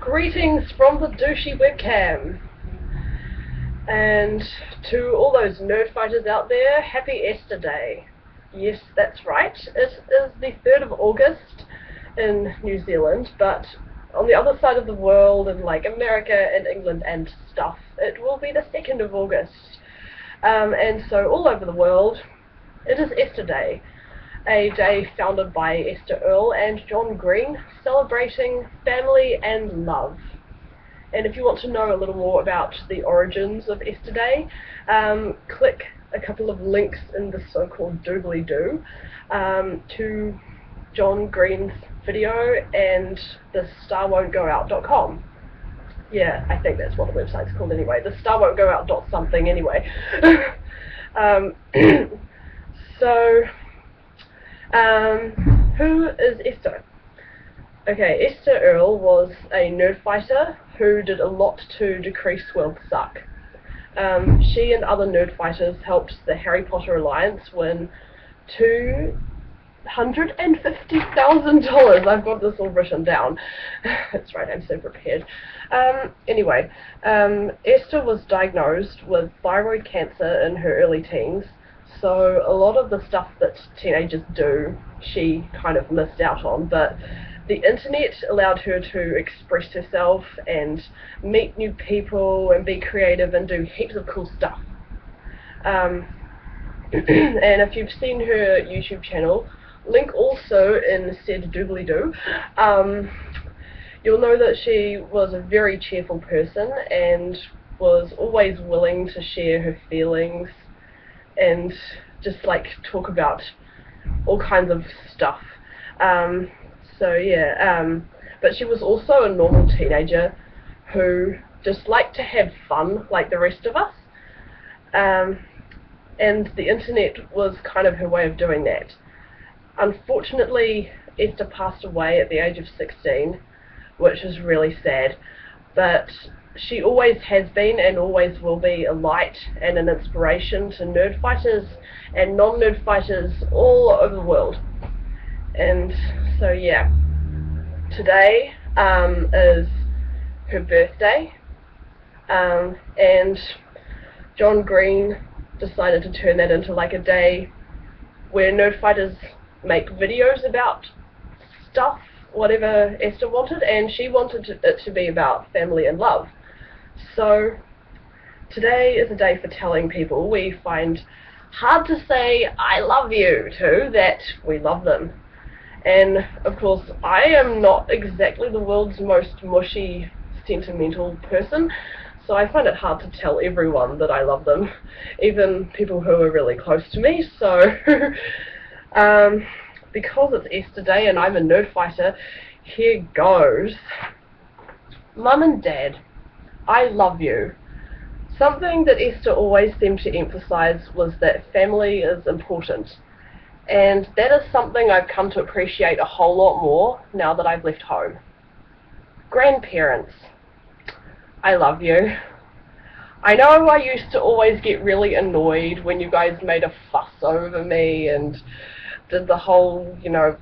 Greetings from the douchey webcam. And to all those nerd fighters out there, happy Esther Day. Yes, that's right. It is the 3rd of August in New Zealand, but on the other side of the world, in like America and England and stuff, it will be the 2nd of August. And so all over the world, it is Esther Day. A day founded by Esther Earl and John Green, celebrating family and love. And if you want to know a little more about the origins of Esther Day, click a couple of links in the so-called doobly-doo to John Green's video and the starwon'tgoout.com. Yeah, I think that's what the website's called anyway. The starwon'tgoout dot something anyway. Who is Esther? Okay, Esther Earl was a nerd fighter who did a lot to decrease world suck. She and other nerd fighters helped the Harry Potter Alliance win $250,000. I've got this all written down. That's right, I'm so prepared. Anyway, Esther was diagnosed with thyroid cancer in her early teens, so a lot of the stuff that teenagers do, she kind of missed out on, but the internet allowed her to express herself and meet new people and be creative and do heaps of cool stuff. And if you've seen her YouTube channel, link also in said doobly-doo, you'll know that she was a very cheerful person and was always willing to share her feelings and just like talk about all kinds of stuff. But she was also a normal teenager who just liked to have fun like the rest of us. And the internet was kind of her way of doing that. Unfortunately, Esther passed away at the age of 16, which is really sad, but she always has been and always will be a light and an inspiration to nerd fighters and non-nerd fighters all over the world. And so yeah, today is her birthday, and John Green decided to turn that into like a day where nerd fighters make videos about stuff, whatever Esther wanted, and she wanted it to be about family and love. So today is a day for telling people we find hard to say I love you to that we love them. And of course I am not exactly the world's most mushy, sentimental person, so I find it hard to tell everyone that I love them, even people who are really close to me. So because it's Esther Day and I'm a nerd fighter, here goes. Mum and Dad, I love you. Something that Esther always seemed to emphasize was that family is important, and that is something I've come to appreciate a whole lot more now that I've left home. Grandparents, I love you. I know I used to always get really annoyed when you guys made a fuss over me and did the whole, you know,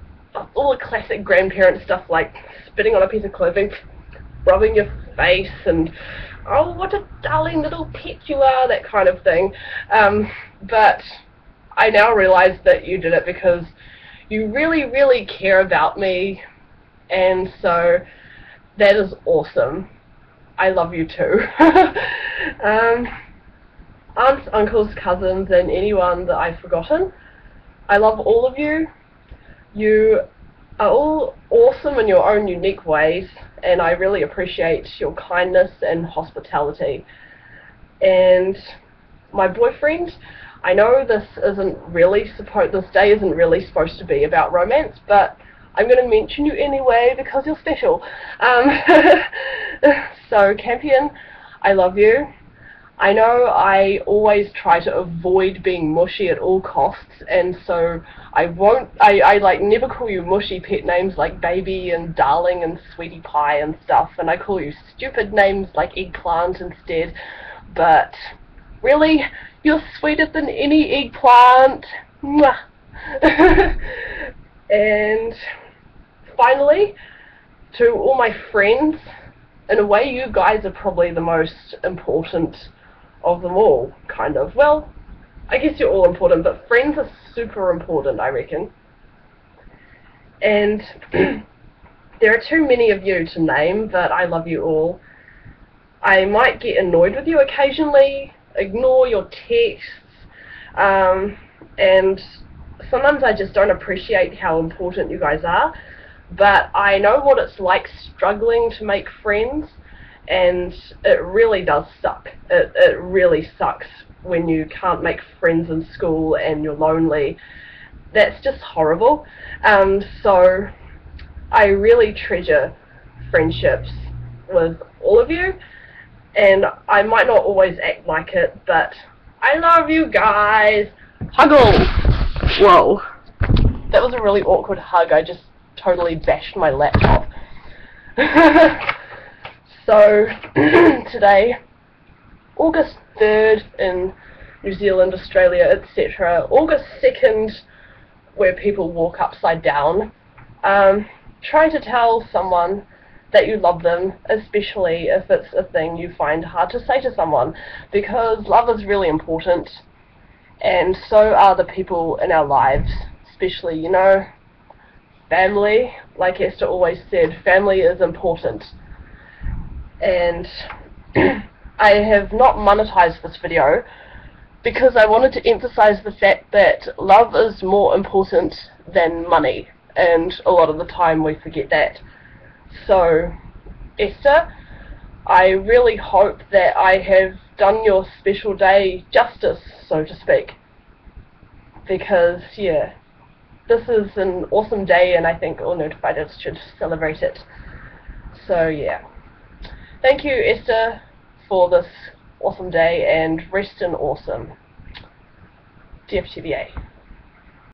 all the classic grandparent stuff like spitting on a piece of clothing, rubbing your face, and oh, what a darling little pet you are, that kind of thing. But I now realize that you did it because you really, really care about me, and so that is awesome. I love you too. Aunts, uncles, cousins, and anyone that I've forgotten, I love all of you. You are all awesome in your own unique ways, and I really appreciate your kindness and hospitality. And my boyfriend, I know this day isn't really supposed to be about romance, but I'm going to mention you anyway because you're special. So Campion, I love you. I know I always try to avoid being mushy at all costs, and so I like never call you mushy pet names like baby and darling and sweetie pie and stuff, and I call you stupid names like eggplant instead, but really, you're sweeter than any eggplant. Mwah. And finally, to all my friends, in a way, you guys are probably the most important of them all, kind of. Well, I guess you're all important, but friends are super important, I reckon. And there are too many of you to name, but I love you all. I might get annoyed with you occasionally, ignore your texts, and sometimes I just don't appreciate how important you guys are, but I know what it's like struggling to make friends, and it really does suck. It really sucks when you can't make friends in school and you're lonely. That's just horrible. So I really treasure friendships with all of you, and I might not always act like it, but I love you guys. Huggle! Whoa. That was a really awkward hug. I just totally bashed my laptop. So, today, August 3rd in New Zealand, Australia, etc. August 2nd, where people walk upside down. Try to tell someone that you love them, especially if it's a thing you find hard to say to someone, because love is really important, and so are the people in our lives, especially, you know, family. Like Esther always said, family is important. And I have not monetized this video because I wanted to emphasize the fact that love is more important than money, and a lot of the time we forget that. So, Esther, I really hope that I have done your special day justice, so to speak, because, yeah, this is an awesome day, and I think all notified should celebrate it. So, yeah. Thank you, Esther, for this awesome day, and rest in awesome. DFTBA.